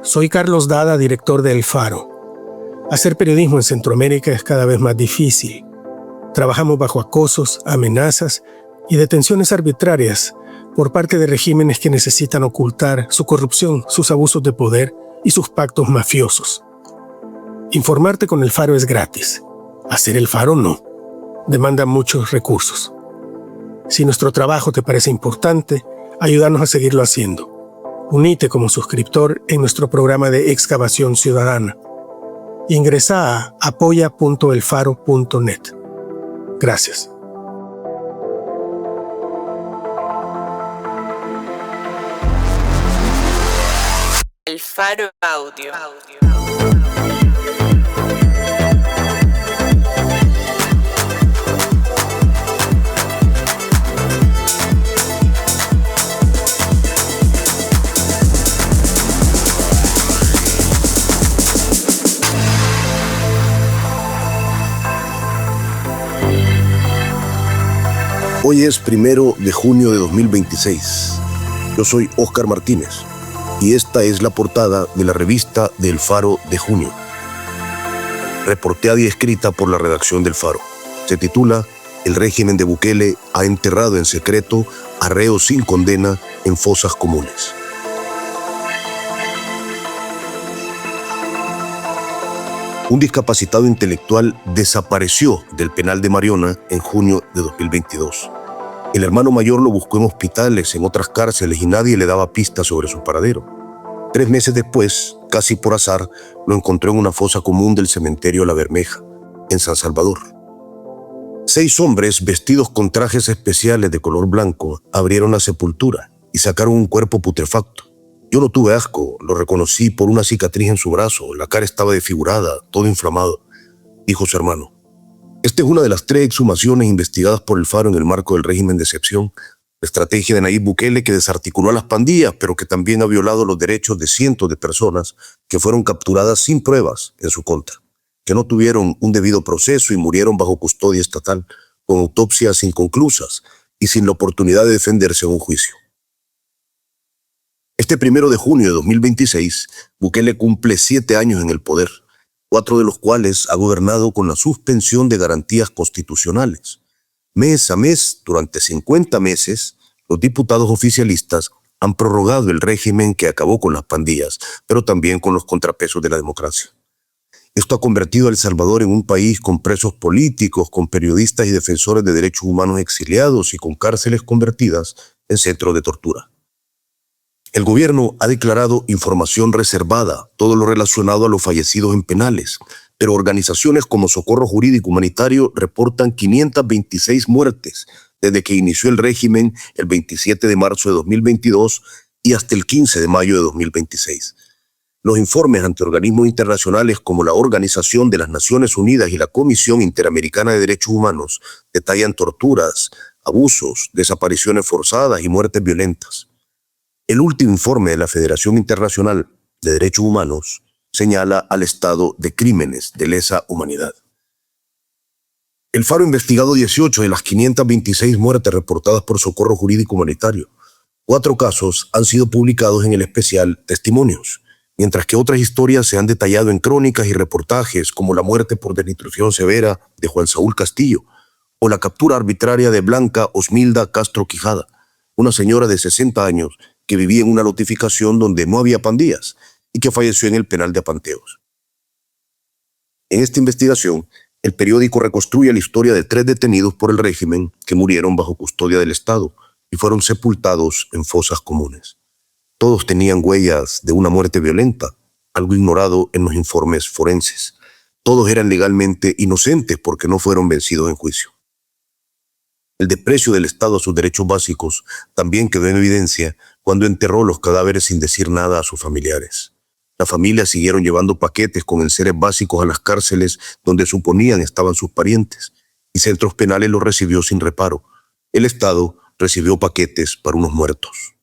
Soy Carlos Dada, director de El Faro. Hacer periodismo en Centroamérica es cada vez más difícil. Trabajamos bajo acosos, amenazas y detenciones arbitrarias por parte de regímenes que necesitan ocultar su corrupción, sus abusos de poder y sus pactos mafiosos. Informarte con El Faro es gratis. Hacer El Faro no. Demanda muchos recursos. Si nuestro trabajo te parece importante, ayúdanos a seguirlo haciendo. Unite como suscriptor en nuestro programa de excavación ciudadana. Ingresa a apoya.elfaro.net. Gracias. El Faro Audio. Hoy es 1 de junio de 2026. Yo soy Óscar Martínez y esta es la portada de la revista del Faro de junio. Reporteada y escrita por la redacción del Faro. Se titula El régimen de Bukele ha enterrado en secreto a reos sin condena en fosas comunes. Un discapacitado intelectual desapareció del penal de Mariona en junio de 2022. El hermano mayor lo buscó en hospitales, en otras cárceles y nadie le daba pistas sobre su paradero. 3 meses después, casi por azar, lo encontró en una fosa común del cementerio La Bermeja, en San Salvador. 6 hombres vestidos con trajes especiales de color blanco abrieron la sepultura y sacaron un cuerpo putrefacto. Yo no tuve asco, lo reconocí por una cicatriz en su brazo, la cara estaba desfigurada, todo inflamado, dijo su hermano. Esta es una de las 3 exhumaciones investigadas por el Faro en el marco del régimen de excepción, la estrategia de Nayib Bukele que desarticuló a las pandillas, pero que también ha violado los derechos de cientos de personas que fueron capturadas sin pruebas en su contra, que no tuvieron un debido proceso y murieron bajo custodia estatal, con autopsias inconclusas y sin la oportunidad de defenderse en un juicio. Este 1 de junio de 2026, Bukele cumple 7 años en el poder, 4 de los cuales ha gobernado con la suspensión de garantías constitucionales. Mes a mes, durante 50 meses, los diputados oficialistas han prorrogado el régimen que acabó con las pandillas, pero también con los contrapesos de la democracia. Esto ha convertido a El Salvador en un país con presos políticos, con periodistas y defensores de derechos humanos exiliados y con cárceles convertidas en centros de tortura. El gobierno ha declarado información reservada, todo lo relacionado a los fallecidos en penales, pero organizaciones como Socorro Jurídico Humanitario reportan 526 muertes desde que inició el régimen el 27 de marzo de 2022 y hasta el 15 de mayo de 2026. Los informes ante organismos internacionales como la Organización de las Naciones Unidas y la Comisión Interamericana de Derechos Humanos detallan torturas, abusos, desapariciones forzadas y muertes violentas. El último informe de la Federación Internacional de Derechos Humanos señala al estado de crímenes de lesa humanidad. El Faro ha investigado 18 de las 526 muertes reportadas por Socorro Jurídico Humanitario. 4 casos han sido publicados en el especial Testimonios, mientras que otras historias se han detallado en crónicas y reportajes como la muerte por desnutrición severa de Juan Saúl Castillo o la captura arbitraria de Blanca Osmilda Castro Quijada, una señora de 60 años que vivía en una lotificación donde no había pandillas y que falleció en el penal de Apanteos. En esta investigación, el periódico reconstruye la historia de 3 detenidos por el régimen que murieron bajo custodia del Estado y fueron sepultados en fosas comunes. Todos tenían huellas de una muerte violenta, algo ignorado en los informes forenses. Todos eran legalmente inocentes porque no fueron vencidos en juicio. El desprecio del Estado a sus derechos básicos también quedó en evidencia cuando enterró los cadáveres sin decir nada a sus familiares. Las familias siguieron llevando paquetes con enseres básicos a las cárceles donde suponían estaban sus parientes, y Centros Penales los recibió sin reparo. El Estado recibió paquetes para unos muertos.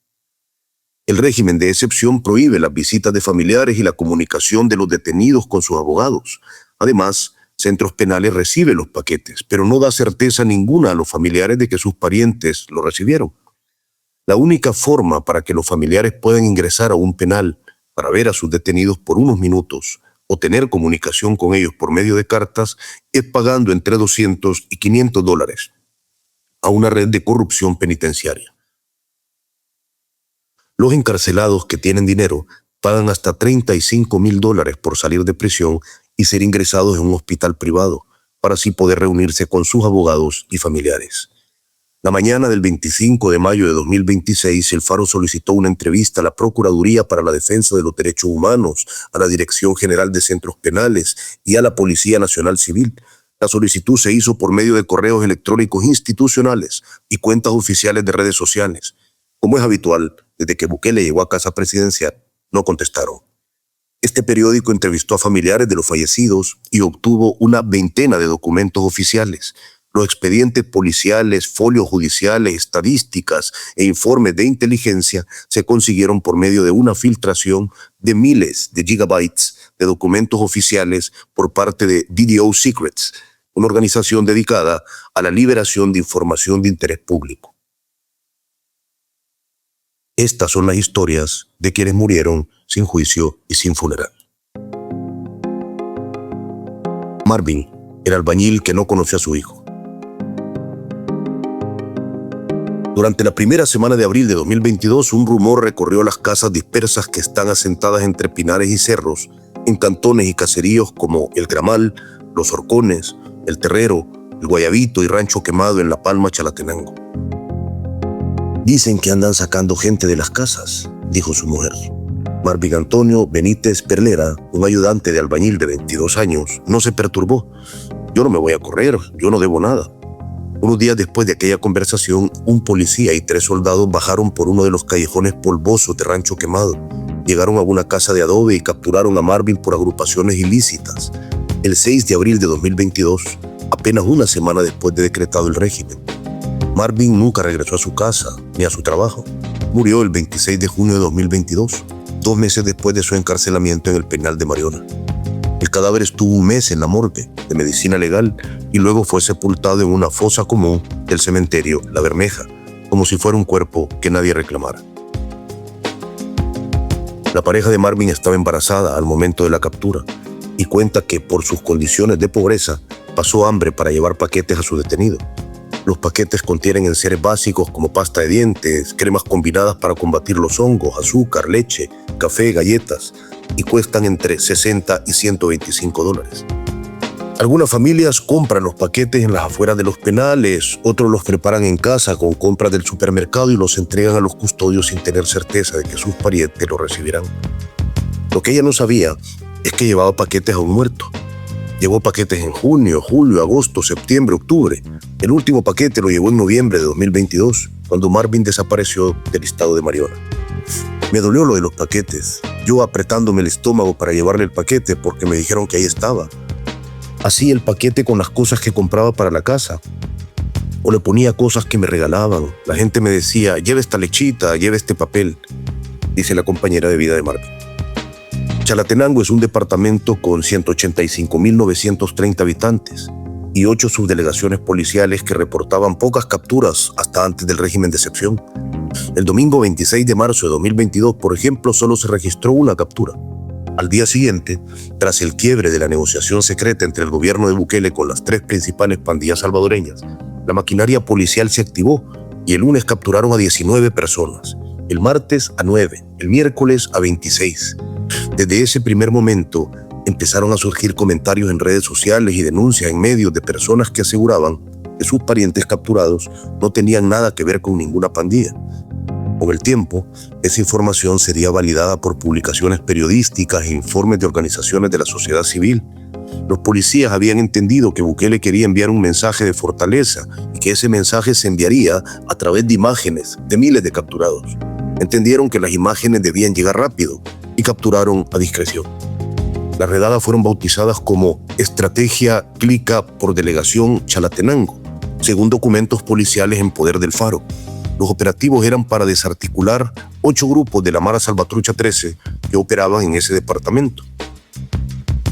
El régimen de excepción prohíbe las visitas de familiares y la comunicación de los detenidos con sus abogados. Además, Centros Penales recibe los paquetes, pero no da certeza ninguna a los familiares de que sus parientes lo recibieron. La única forma para que los familiares puedan ingresar a un penal para ver a sus detenidos por unos minutos o tener comunicación con ellos por medio de cartas es pagando entre $200 y $500 a una red de corrupción penitenciaria. Los encarcelados que tienen dinero pagan hasta $35,000 por salir de prisión y ser ingresados en un hospital privado, para así poder reunirse con sus abogados y familiares. La mañana del 25 de mayo de 2026, El Faro solicitó una entrevista a la Procuraduría para la Defensa de los Derechos Humanos, a la Dirección General de Centros Penales y a la Policía Nacional Civil. La solicitud se hizo por medio de correos electrónicos institucionales y cuentas oficiales de redes sociales. Como es habitual, desde que Bukele llegó a Casa Presidencial, no contestaron. Este periódico entrevistó a familiares de los fallecidos y obtuvo una veintena de documentos oficiales. Los expedientes policiales, folios judiciales, estadísticas e informes de inteligencia se consiguieron por medio de una filtración de miles de gigabytes de documentos oficiales por parte de DDO Secrets, una organización dedicada a la liberación de información de interés público. Estas son las historias de quienes murieron sin juicio y sin funeral. Marvin, el albañil que no conoció a su hijo. Durante la primera semana de abril de 2022, un rumor recorrió las casas dispersas que están asentadas entre pinares y cerros, en cantones y caseríos como El Gramal, Los Horcones, El Terrero, El Guayabito y Rancho Quemado en La Palma, Chalatenango. Dicen que andan sacando gente de las casas, dijo su mujer. Marvin Antonio Benítez Perlera, un ayudante de albañil de 22 años, no se perturbó. Yo no me voy a correr, yo no debo nada. Unos días después de aquella conversación, un policía y 3 soldados bajaron por uno de los callejones polvosos de Rancho Quemado. Llegaron a una casa de adobe y capturaron a Marvin por agrupaciones ilícitas. El 6 de abril de 2022, apenas una semana después de decretado el régimen. Marvin nunca regresó a su casa ni a su trabajo. Murió el 26 de junio de 2022, 2 meses después de su encarcelamiento en el penal de Mariona. El cadáver estuvo un mes en la morgue de medicina legal y luego fue sepultado en una fosa común del cementerio La Bermeja, como si fuera un cuerpo que nadie reclamara. La pareja de Marvin estaba embarazada al momento de la captura y cuenta que por sus condiciones de pobreza pasó hambre para llevar paquetes a su detenido. Los paquetes contienen enseres básicos como pasta de dientes, cremas combinadas para combatir los hongos, azúcar, leche, café, galletas, y cuestan entre $60 y $125. Algunas familias compran los paquetes en las afueras de los penales, otros los preparan en casa con compras del supermercado y los entregan a los custodios sin tener certeza de que sus parientes los recibirán. Lo que ella no sabía es que llevaba paquetes a un muerto. Llevó paquetes en junio, julio, agosto, septiembre, octubre. El último paquete lo llevó en noviembre de 2022, cuando Marvin desapareció del estado de Mariona. Me dolió lo de los paquetes, yo apretándome el estómago para llevarle el paquete porque me dijeron que ahí estaba. Así el paquete con las cosas que compraba para la casa. O le ponía cosas que me regalaban. La gente me decía, lleve esta lechita, lleve este papel, dice la compañera de vida de Marvin. Chalatenango es un departamento con 185.930 habitantes y 8 subdelegaciones policiales que reportaban pocas capturas hasta antes del régimen de excepción. El domingo 26 de marzo de 2022, por ejemplo, solo se registró una captura. Al día siguiente, tras el quiebre de la negociación secreta entre el gobierno de Bukele con las 3 principales pandillas salvadoreñas, la maquinaria policial se activó y el lunes capturaron a 19 personas, el martes a 9, el miércoles a 26. Desde ese primer momento empezaron a surgir comentarios en redes sociales y denuncias en medios de personas que aseguraban que sus parientes capturados no tenían nada que ver con ninguna pandilla. Con el tiempo, esa información sería validada por publicaciones periodísticas e informes de organizaciones de la sociedad civil. Los policías habían entendido que Bukele quería enviar un mensaje de fortaleza y que ese mensaje se enviaría a través de imágenes de miles de capturados. Entendieron que las imágenes debían llegar rápido y capturaron a discreción. Las redadas fueron bautizadas como Estrategia Clica por Delegación Chalatenango, según documentos policiales en poder del Faro. Los operativos eran para desarticular 8 grupos de la Mara Salvatrucha 13 que operaban en ese departamento.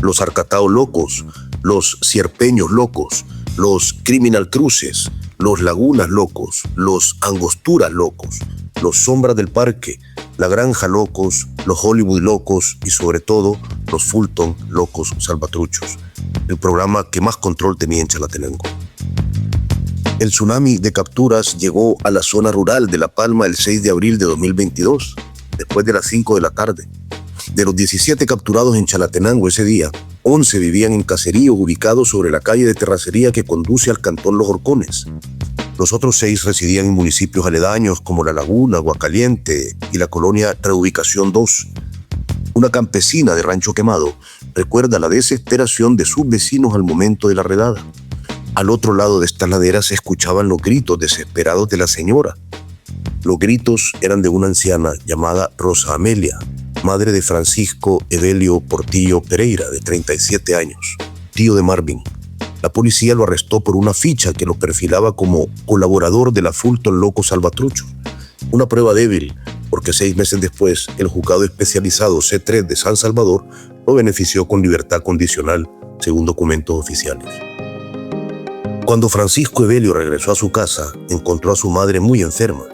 Los Arcataos Locos, los Cierpeños Locos, los Criminal Cruces, los Lagunas Locos, los Angosturas Locos, los Sombras del Parque, la Granja Locos, los Hollywood Locos y sobre todo los Fulton Locos Salvatruchos, el programa que más control tenía en Chalatenango. El tsunami de capturas llegó a la zona rural de La Palma el 6 de abril de 2022, después de las 5 de la tarde. De los 17 capturados en Chalatenango ese día, 11 vivían en caseríos ubicados sobre la calle de terracería que conduce al cantón Los Horcones. Los otros 6 residían en municipios aledaños como La Laguna, Aguacaliente y la colonia Reubicación 2. Una campesina de Rancho Quemado recuerda la desesperación de sus vecinos al momento de la redada. Al otro lado de esta ladera se escuchaban los gritos desesperados de la señora. Los gritos eran de una anciana llamada Rosa Amelia, madre de Francisco Evelio Portillo Pereira, de 37 años, tío de Marvin. La policía lo arrestó por una ficha que lo perfilaba como colaborador de la Fulton Locos Salvatruchos. Una prueba débil, porque 6 meses después, el juzgado especializado C3 de San Salvador lo benefició con libertad condicional, según documentos oficiales. Cuando Francisco Evelio regresó a su casa, encontró a su madre muy enferma.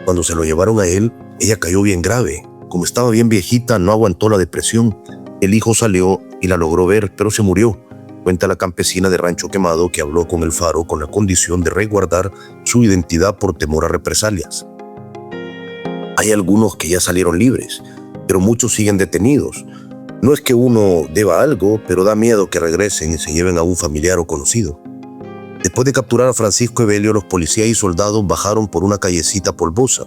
Cuando se lo llevaron a él, ella cayó bien grave. Como estaba bien viejita, no aguantó la depresión. El hijo salió y la logró ver, pero se murió, cuenta la campesina de Rancho Quemado que habló con El Faro con la condición de resguardar su identidad por temor a represalias. Hay algunos que ya salieron libres, pero muchos siguen detenidos. No es que uno deba algo, pero da miedo que regresen y se lleven a un familiar o conocido. Después de capturar a Francisco Evelio, los policías y soldados bajaron por una callecita polvosa.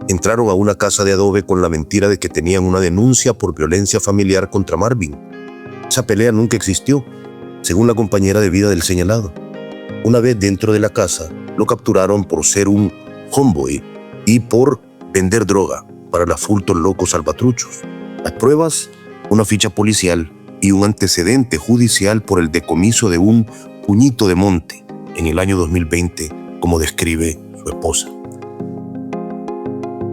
Entraron a una casa de adobe con la mentira de que tenían una denuncia por violencia familiar contra Marvin. Esa pelea nunca existió, según la compañera de vida del señalado. Una vez dentro de la casa, lo capturaron por ser un homeboy y por vender droga para la Fulton Locos Salvatruchos. Las pruebas, una ficha policial y un antecedente judicial por el decomiso de un puñito de monte en el año 2020, como describe su esposa.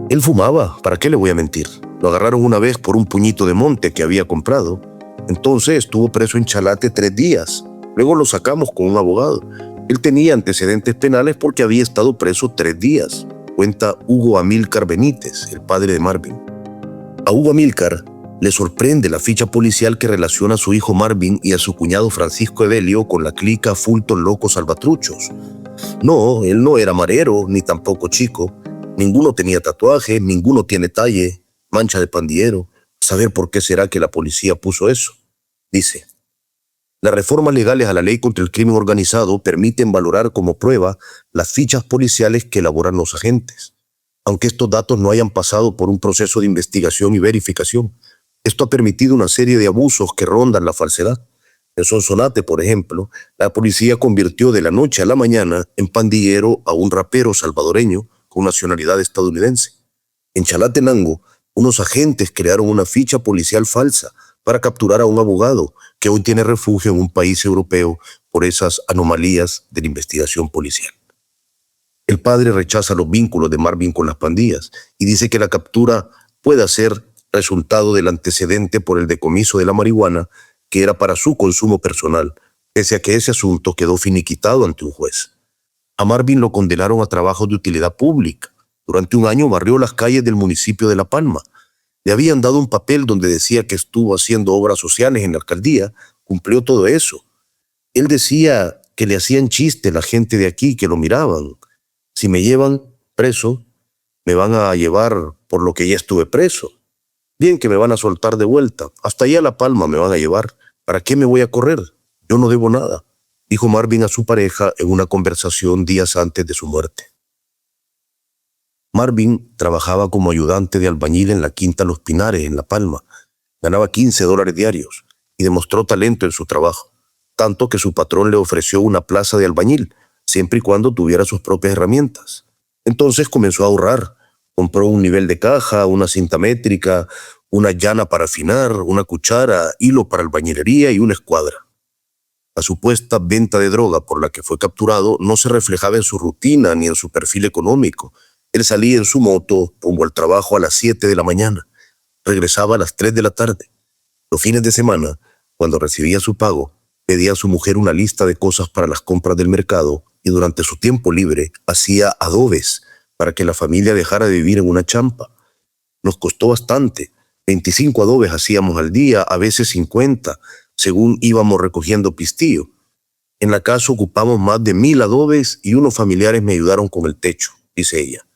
Él fumaba, ¿para qué le voy a mentir? Lo agarraron una vez por un puñito de monte que había comprado. Entonces estuvo preso en Chalate 3 días. Luego lo sacamos con un abogado. Él tenía antecedentes penales porque había estado preso 3 días, cuenta Hugo Amílcar Benítez, el padre de Marvin. A Hugo Amílcar le sorprende la ficha policial que relaciona a su hijo Marvin y a su cuñado Francisco Evelio con la clica Fulton Locos Salvatruchos. No, él no era marero, ni tampoco chico. Ninguno tenía tatuaje, ninguno tiene talle, mancha de pandillero. Saber por qué será que la policía puso eso. Dice, las reformas legales a la ley contra el crimen organizado permiten valorar como prueba las fichas policiales que elaboran los agentes, aunque estos datos no hayan pasado por un proceso de investigación y verificación. Esto ha permitido una serie de abusos que rondan la falsedad. En Sonsonate, por ejemplo, la policía convirtió de la noche a la mañana en pandillero a un rapero salvadoreño con nacionalidad estadounidense. En Chalatenango, unos agentes crearon una ficha policial falsa para capturar a un abogado que hoy tiene refugio en un país europeo por esas anomalías de la investigación policial. El padre rechaza los vínculos de Marvin con las pandillas y dice que la captura puede ser resultado del antecedente por el decomiso de la marihuana que era para su consumo personal, pese a que ese asunto quedó finiquitado ante un juez. A Marvin lo condenaron a trabajos de utilidad pública. Durante un año barrió las calles del municipio de La Palma. Le habían dado un papel donde decía que estuvo haciendo obras sociales en la alcaldía, cumplió todo eso. Él decía que le hacían chiste la gente de aquí que lo miraban. Si me llevan preso, me van a llevar por lo que ya estuve preso. Bien que me van a soltar de vuelta. Hasta allá a La Palma me van a llevar. ¿Para qué me voy a correr? Yo no debo nada, dijo Marvin a su pareja en una conversación días antes de su muerte. Marvin trabajaba como ayudante de albañil en la Quinta Los Pinares, en La Palma. Ganaba $15 diarios y demostró talento en su trabajo, tanto que su patrón le ofreció una plaza de albañil, siempre y cuando tuviera sus propias herramientas. Entonces comenzó a ahorrar. Compró un nivel de caja, una cinta métrica, una llana para afinar, una cuchara, hilo para albañilería y una escuadra. La supuesta venta de droga por la que fue capturado no se reflejaba en su rutina ni en su perfil económico. Él salía en su moto rumbo al trabajo a las 7 de la mañana. Regresaba a las 3 de la tarde. Los fines de semana, cuando recibía su pago, pedía a su mujer una lista de cosas para las compras del mercado y durante su tiempo libre hacía adobes para que la familia dejara de vivir en una champa. Nos costó bastante. 25 adobes hacíamos al día, a veces 50, según íbamos recogiendo pistillo. En la casa ocupamos más de 1000 adobes y unos familiares me ayudaron con el techo, dice ella.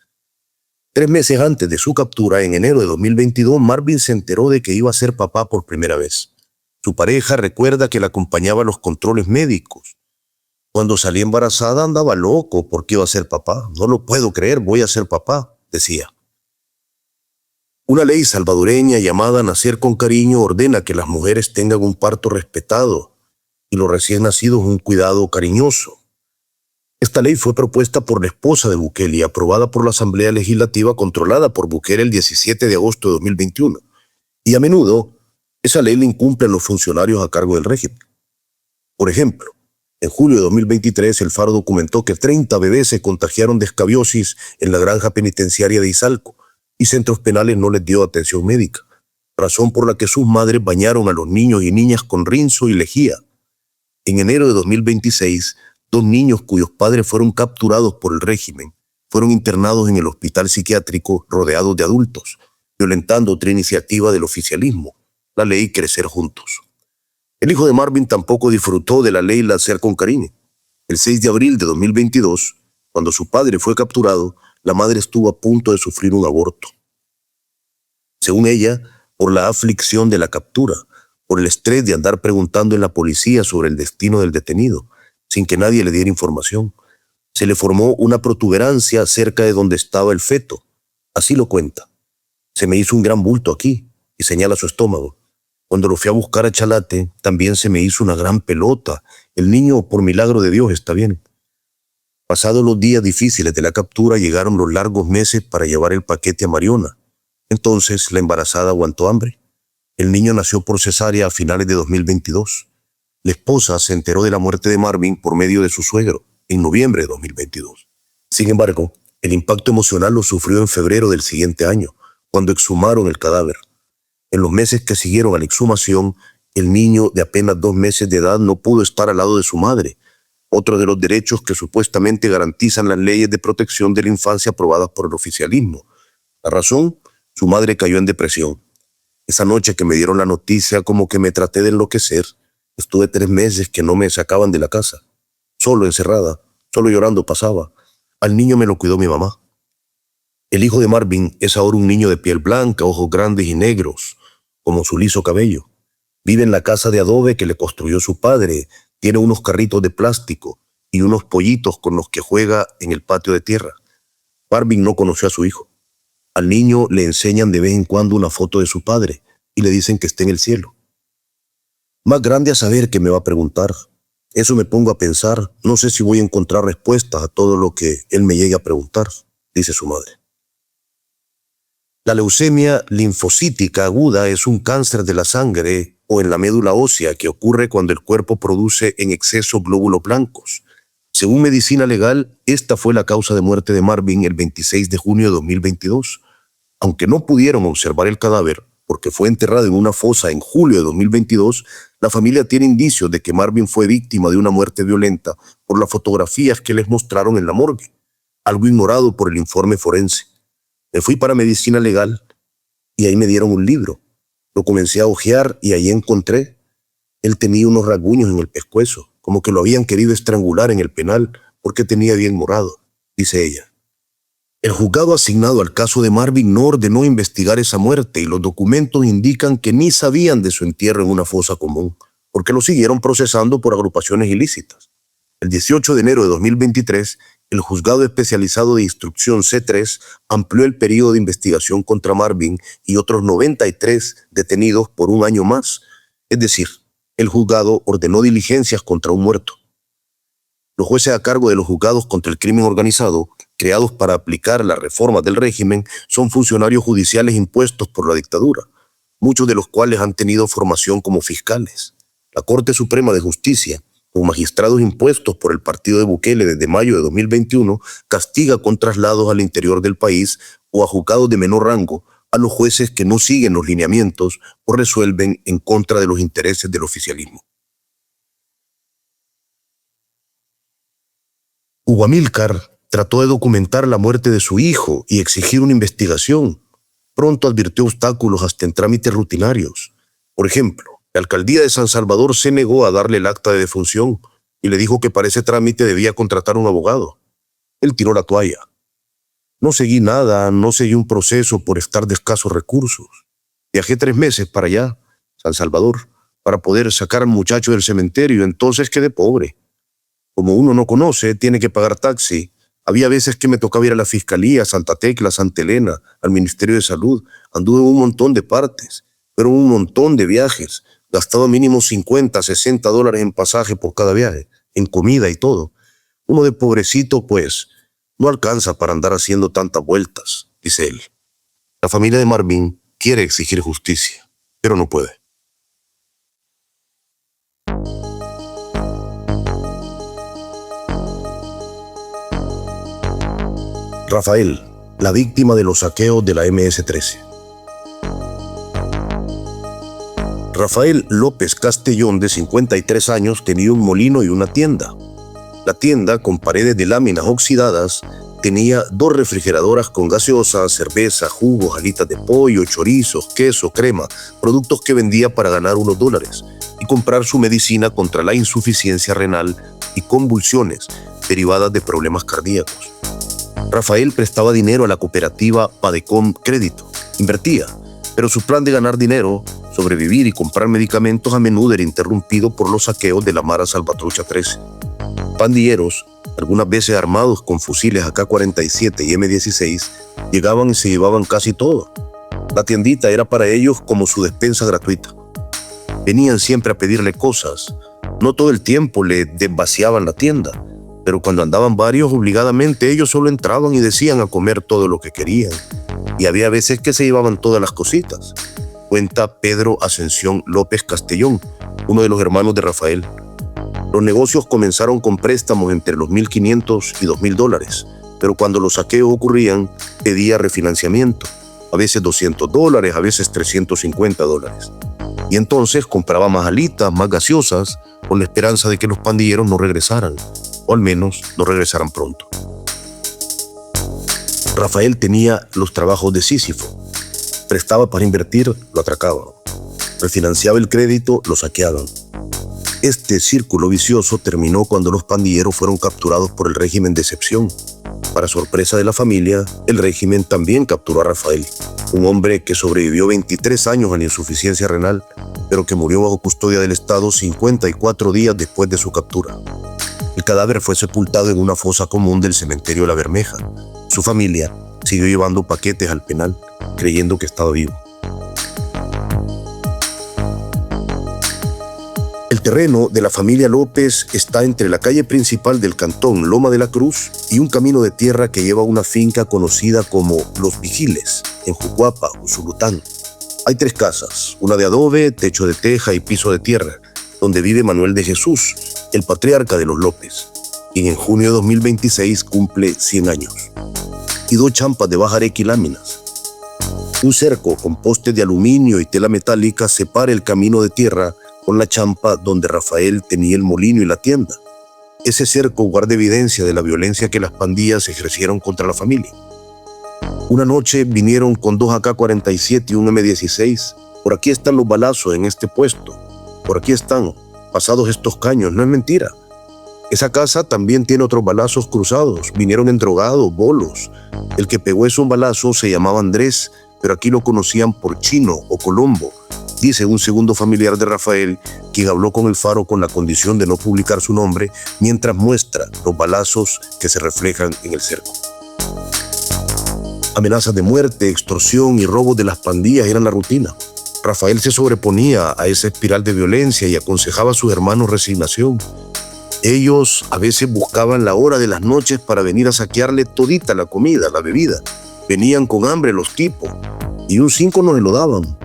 3 meses antes de su captura, en enero de 2022, Marvin se enteró de que iba a ser papá por primera vez. Su pareja recuerda que la acompañaba a los controles médicos. Cuando salí embarazada andaba loco porque iba a ser papá. No lo puedo creer, voy a ser papá, decía. Una ley salvadoreña llamada Nacer con Cariño ordena que las mujeres tengan un parto respetado y los recién nacidos un cuidado cariñoso. Esta ley fue propuesta por la esposa de Bukele y aprobada por la Asamblea Legislativa controlada por Bukele el 17 de agosto de 2021. Y a menudo, esa ley la incumplen los funcionarios a cargo del régimen. Por ejemplo, en julio de 2023, el Faro documentó que 30 bebés se contagiaron de escabiosis en la granja penitenciaria de Izalco y centros penales no les dio atención médica, razón por la que sus madres bañaron a los niños y niñas con rinzo y lejía. En enero de 2026, 2 niños cuyos padres fueron capturados por el régimen fueron internados en el hospital psiquiátrico rodeados de adultos, violentando otra iniciativa del oficialismo, la ley Crecer Juntos. El hijo de Marvin tampoco disfrutó de la ley Nacer con Cariño. El 6 de abril de 2022, cuando su padre fue capturado, la madre estuvo a punto de sufrir un aborto. Según ella, por la aflicción de la captura, por el estrés de andar preguntando en la policía sobre el destino del detenido, sin que nadie le diera información, se le formó una protuberancia cerca de donde estaba el feto. Así lo cuenta. Se me hizo un gran bulto aquí, y señala su estómago. Cuando lo fui a buscar a Chalate, también se me hizo una gran pelota. El niño, por milagro de Dios, está bien. Pasados los días difíciles de la captura, llegaron los largos meses para llevar el paquete a Mariona. Entonces, la embarazada aguantó hambre. El niño nació por cesárea a finales de 2022. La esposa se enteró de la muerte de Marvin por medio de su suegro, en noviembre de 2022. Sin embargo, el impacto emocional lo sufrió en febrero del siguiente año, cuando exhumaron el cadáver. En los meses que siguieron a la exhumación, el niño de apenas 2 meses de edad no pudo estar al lado de su madre, otro de los derechos que supuestamente garantizan las leyes de protección de la infancia aprobadas por el oficialismo. La razón, su madre cayó en depresión. Esa noche que me dieron la noticia, como que me traté de enloquecer. Estuve 3 meses que no me sacaban de la casa. Solo encerrada, solo llorando pasaba. Al niño me lo cuidó mi mamá. El hijo de Marvin es ahora un niño de piel blanca, ojos grandes y negros, como su liso cabello. Vive en la casa de adobe que le construyó su padre. Tiene unos carritos de plástico y unos pollitos con los que juega en el patio de tierra. Marvin no conoció a su hijo. Al niño le enseñan de vez en cuando una foto de su padre y le dicen que está en el cielo. Más grande a saber qué me va a preguntar. Eso me pongo a pensar. No sé si voy a encontrar respuestas a todo lo que él me llegue a preguntar, dice su madre. La leucemia linfocítica aguda es un cáncer de la sangre o en la médula ósea que ocurre cuando el cuerpo produce en exceso glóbulos blancos. Según medicina legal, esta fue la causa de muerte de Marvin el 26 de junio de 2022. Aunque no pudieron observar el cadáver porque fue enterrado en una fosa en julio de 2022, la familia tiene indicios de que Marvin fue víctima de una muerte violenta por las fotografías que les mostraron en la morgue, algo ignorado por el informe forense. Me fui para medicina legal y ahí me dieron un libro. Lo comencé a hojear y ahí encontré. Él tenía unos rasguños en el pescuezo, como que lo habían querido estrangular en el penal porque tenía bien morado, dice ella. El juzgado asignado al caso de Marvin no ordenó investigar esa muerte y los documentos indican que ni sabían de su entierro en una fosa común, porque lo siguieron procesando por agrupaciones ilícitas. El 18 de enero de 2023, el Juzgado Especializado de Instrucción C3 amplió el periodo de investigación contra Marvin y otros 93 detenidos por 1 año más. Es decir, el juzgado ordenó diligencias contra un muerto. Los jueces a cargo de los juzgados contra el crimen organizado, creados para aplicar las reformas del régimen, son funcionarios judiciales impuestos por la dictadura, muchos de los cuales han tenido formación como fiscales. La Corte Suprema de Justicia, con magistrados impuestos por el partido de Bukele desde mayo de 2021, castiga con traslados al interior del país o a juzgados de menor rango a los jueces que no siguen los lineamientos o resuelven en contra de los intereses del oficialismo. Hugo Amílcar Trató de documentar la muerte de su hijo y exigir una investigación. Pronto advirtió obstáculos hasta en trámites rutinarios. Por ejemplo, la alcaldía de San Salvador se negó a darle el acta de defunción y le dijo que para ese trámite debía contratar un abogado. Él tiró la toalla. No seguí nada, no seguí un proceso por estar de escasos recursos. Viajé 3 meses para allá, San Salvador, para poder sacar al muchacho del cementerio, entonces quedé pobre. Como uno no conoce, tiene que pagar taxi. Había veces que me tocaba ir a la Fiscalía, Santa Tecla, Santa Elena, al Ministerio de Salud. Anduve en un montón de partes, pero un montón de viajes. Gastaba mínimo $50, $60 en pasaje por cada viaje, en comida y todo. Uno de pobrecito, pues, no alcanza para andar haciendo tantas vueltas, dice él. La familia de Marvin quiere exigir justicia, pero no puede. Rafael, la víctima de los saqueos de la MS-13. Rafael López Castellón, de 53 años, tenía un molino y una tienda. La tienda, con paredes de láminas oxidadas, tenía 2 refrigeradoras con gaseosa, cerveza, jugos, alitas de pollo, chorizos, queso, crema, productos que vendía para ganar unos $, y comprar su medicina contra la insuficiencia renal y convulsiones derivadas de problemas cardíacos. Rafael prestaba dinero a la cooperativa Padecom Crédito, invertía, pero su plan de ganar dinero, sobrevivir y comprar medicamentos a menudo era interrumpido por los saqueos de la Mara Salvatrucha 13. Pandilleros, algunas veces armados con fusiles AK-47 y M16, llegaban y se llevaban casi todo. La tiendita era para ellos como su despensa gratuita. Venían siempre a pedirle cosas. No todo el tiempo le desvaciaban la tienda, pero cuando andaban varios, obligadamente ellos solo entraban y decían a comer todo lo que querían. Y había veces que se llevaban todas las cositas. Cuenta Pedro Ascensión López Castellón, uno de los hermanos de Rafael. Los negocios comenzaron con préstamos entre los $1,500 y $2,000, pero cuando los saqueos ocurrían, pedía refinanciamiento, a veces $200, a veces $350. Y entonces compraba más alitas, más gaseosas, con la esperanza de que los pandilleros no regresaran, o al menos no regresaran pronto. Rafael tenía los trabajos de Sísifo. Prestaba para invertir, lo atracaban. Refinanciaba el crédito, lo saqueaban. Este círculo vicioso terminó cuando los pandilleros fueron capturados por el régimen de excepción. Para sorpresa de la familia, el régimen también capturó a Rafael, un hombre que sobrevivió 23 años a la insuficiencia renal, pero que murió bajo custodia del Estado 54 días después de su captura. El cadáver fue sepultado en una fosa común del cementerio de La Bermeja. Su familia siguió llevando paquetes al penal, creyendo que estaba vivo. El terreno de la familia López está entre la calle principal del cantón Loma de la Cruz y un camino de tierra que lleva a una finca conocida como Los Vigiles, en Jucuapa, Usulután. Hay 3 casas, una de adobe, techo de teja y piso de tierra, donde vive Manuel de Jesús, el patriarca de los López, quien en junio de 2026 cumple 100 años. Y 2 champas de bajareque y láminas. Un cerco con postes de aluminio y tela metálica separa el camino de tierra con la champa donde Rafael tenía el molino y la tienda. Ese cerco guarda evidencia de la violencia que las pandillas ejercieron contra la familia. Una noche vinieron con 2 AK-47 y un M16. Por aquí están los balazos en este puesto. Por aquí están, pasados estos caños, no es mentira. Esa casa también tiene otros balazos cruzados. Vinieron en drogados, bolos. El que pegó esos balazos se llamaba Andrés, pero aquí lo conocían por Chino o Colombo, dice un segundo familiar de Rafael, quien habló con El Faro con la condición de no publicar su nombre, mientras muestra los balazos que se reflejan en el cerco. Amenazas de muerte, extorsión y robos de las pandillas eran la rutina. Rafael se sobreponía a esa espiral de violencia y aconsejaba a sus hermanos resignación. Ellos a veces buscaban la hora de las noches para venir a saquearle todita la comida, la bebida. Venían con hambre los tipos y un 5 no se lo daban.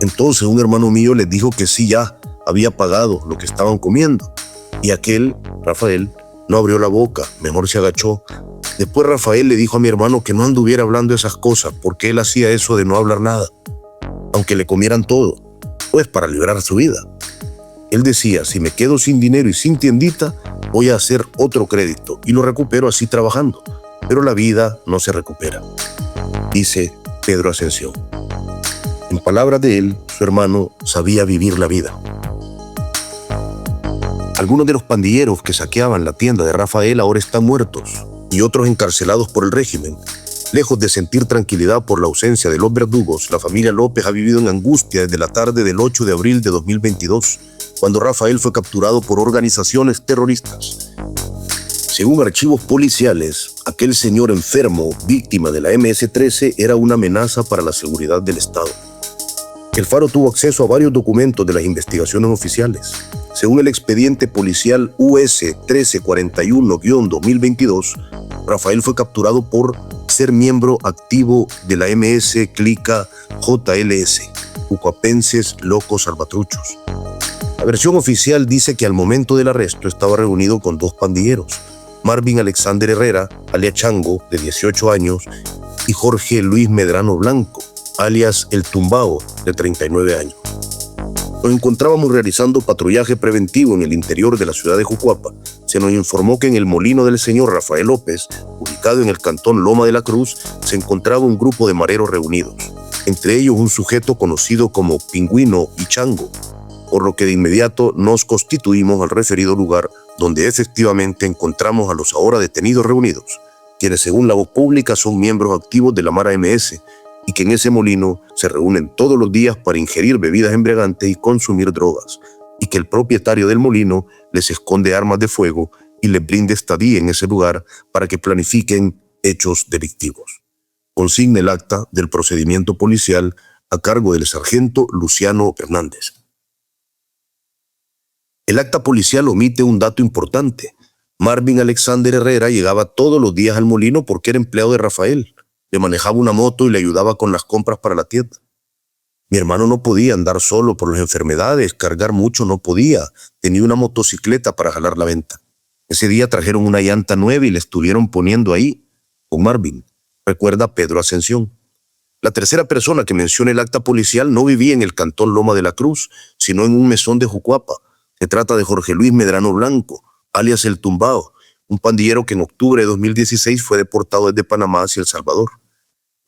Entonces un hermano mío les dijo que sí ya había pagado lo que estaban comiendo. Y aquel, Rafael, no abrió la boca, mejor se agachó. Después Rafael le dijo a mi hermano que no anduviera hablando esas cosas porque él hacía eso de no hablar nada, aunque le comieran todo, pues para librar su vida. Él decía, si me quedo sin dinero y sin tiendita, voy a hacer otro crédito y lo recupero así trabajando. pero la vida no se recupera, dice Pedro Ascensión. En palabras de él, su hermano sabía vivir la vida. Algunos de los pandilleros que saqueaban la tienda de Rafael ahora están muertos y otros encarcelados por el régimen. Lejos de sentir tranquilidad por la ausencia de los verdugos, la familia López ha vivido en angustia desde la tarde del 8 de abril de 2022, cuando Rafael fue capturado por organizaciones terroristas. Según archivos policiales, aquel señor enfermo, víctima de la MS-13, era una amenaza para la seguridad del Estado. El Faro tuvo acceso a varios documentos de las investigaciones oficiales. Según el expediente policial US 1341-2022, Rafael fue capturado por ser miembro activo de la MS Clica JLS, Ucuapenses Locos Salvatruchos. La versión oficial dice que al momento del arresto estaba reunido con dos pandilleros, Marvin Alexander Herrera, alias Chango, de 18 años, y Jorge Luis Medrano Blanco, alias El Tumbao, de 39 años. Nos encontrábamos realizando patrullaje preventivo en el interior de la ciudad de Jucuapa. Se nos informó que en el molino del señor Rafael López, ubicado en el cantón Loma de la Cruz, se encontraba un grupo de mareros reunidos, entre ellos un sujeto conocido como Pingüino y Chango, por lo que de inmediato nos constituimos al referido lugar, donde efectivamente encontramos a los ahora detenidos reunidos, quienes según la voz pública son miembros activos de la Mara MS, y que en ese molino se reúnen todos los días para ingerir bebidas embriagantes y consumir drogas, y que el propietario del molino les esconde armas de fuego y les brinda estadía en ese lugar para que planifiquen hechos delictivos. Consigna el acta del procedimiento policial a cargo del sargento Luciano Hernández. El acta policial omite un dato importante. Marvin Alexander Herrera llegaba todos los días al molino porque era empleado de Rafael. Le manejaba una moto y le ayudaba con las compras para la tienda. Mi hermano no podía andar solo por las enfermedades, cargar mucho no podía. Tenía una motocicleta para jalar la venta. Ese día trajeron una llanta nueva y le estuvieron poniendo ahí, con Marvin, recuerda Pedro Ascensión. La tercera persona que menciona el acta policial no vivía en el cantón Loma de la Cruz, sino en un mesón de Jucuapa. Se trata de Jorge Luis Medrano Blanco, alias El Tumbao, un pandillero que en octubre de 2016 fue deportado desde Panamá hacia El Salvador.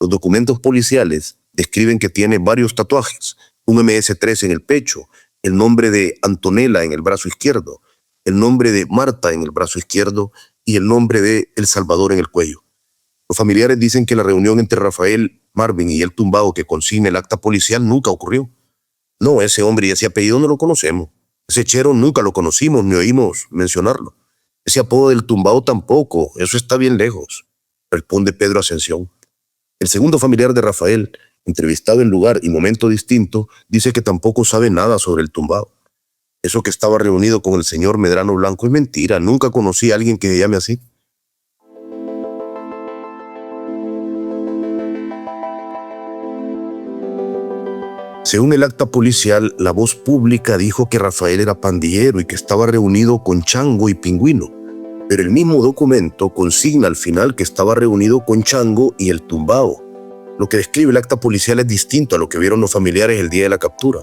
Los documentos policiales describen que tiene varios tatuajes, un MS-13 en el pecho, el nombre de Antonella en el brazo izquierdo, el nombre de Marta en el brazo izquierdo y el nombre de El Salvador en el cuello. Los familiares dicen que la reunión entre Rafael, Marvin y El Tumbao que consigna el acta policial nunca ocurrió. No, ese hombre y ese apellido no lo conocemos. Ese chero nunca lo conocimos ni oímos mencionarlo. Ese apodo del Tumbao tampoco, eso está bien lejos, responde Pedro Ascensión. El segundo familiar de Rafael, entrevistado en lugar y momento distinto, dice que tampoco sabe nada sobre el Tumbao. Eso que estaba reunido con el señor Medrano Blanco es mentira, nunca conocí a alguien que se llame así. Según el acta policial, la voz pública dijo que Rafael era pandillero y que estaba reunido con Chango y Pingüino, pero el mismo documento consigna al final que estaba reunido con Chango y El Tumbao. Lo que describe el acta policial es distinto a lo que vieron los familiares el día de la captura.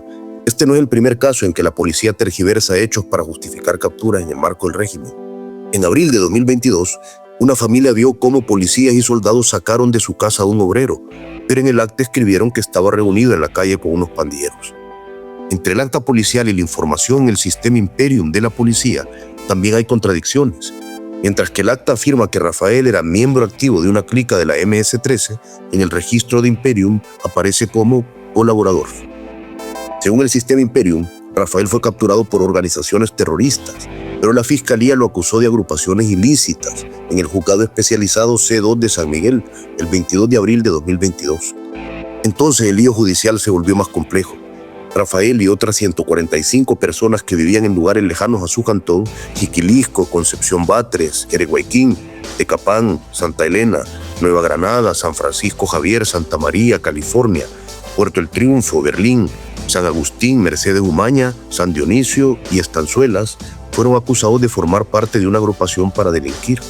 Este no es el primer caso en que la policía tergiversa hechos para justificar capturas en el marco del régimen. En abril de 2022, una familia vio cómo policías y soldados sacaron de su casa a un obrero, pero en el acta escribieron que estaba reunido en la calle con unos pandilleros. Entre el acta policial y la información en el sistema Imperium de la policía también hay contradicciones. Mientras que el acta afirma que Rafael era miembro activo de una clica de la MS-13, en el registro de Imperium aparece como colaborador. Según el sistema Imperium, Rafael fue capturado por organizaciones terroristas, pero la Fiscalía lo acusó de agrupaciones ilícitas en el juzgado especializado C2 de San Miguel el 22 de abril de 2022. Entonces el lío judicial se volvió más complejo. Rafael y otras 145 personas que vivían en lugares lejanos a su cantón, Jiquilisco, Concepción Batres, Ereguayquín, Tecapán, Santa Elena, Nueva Granada, San Francisco Javier, Santa María, California, Puerto El Triunfo, Berlín, San Agustín, Mercedes Umaña, San Dionisio y Estanzuelas, fueron acusados de formar parte de una agrupación para delinquir.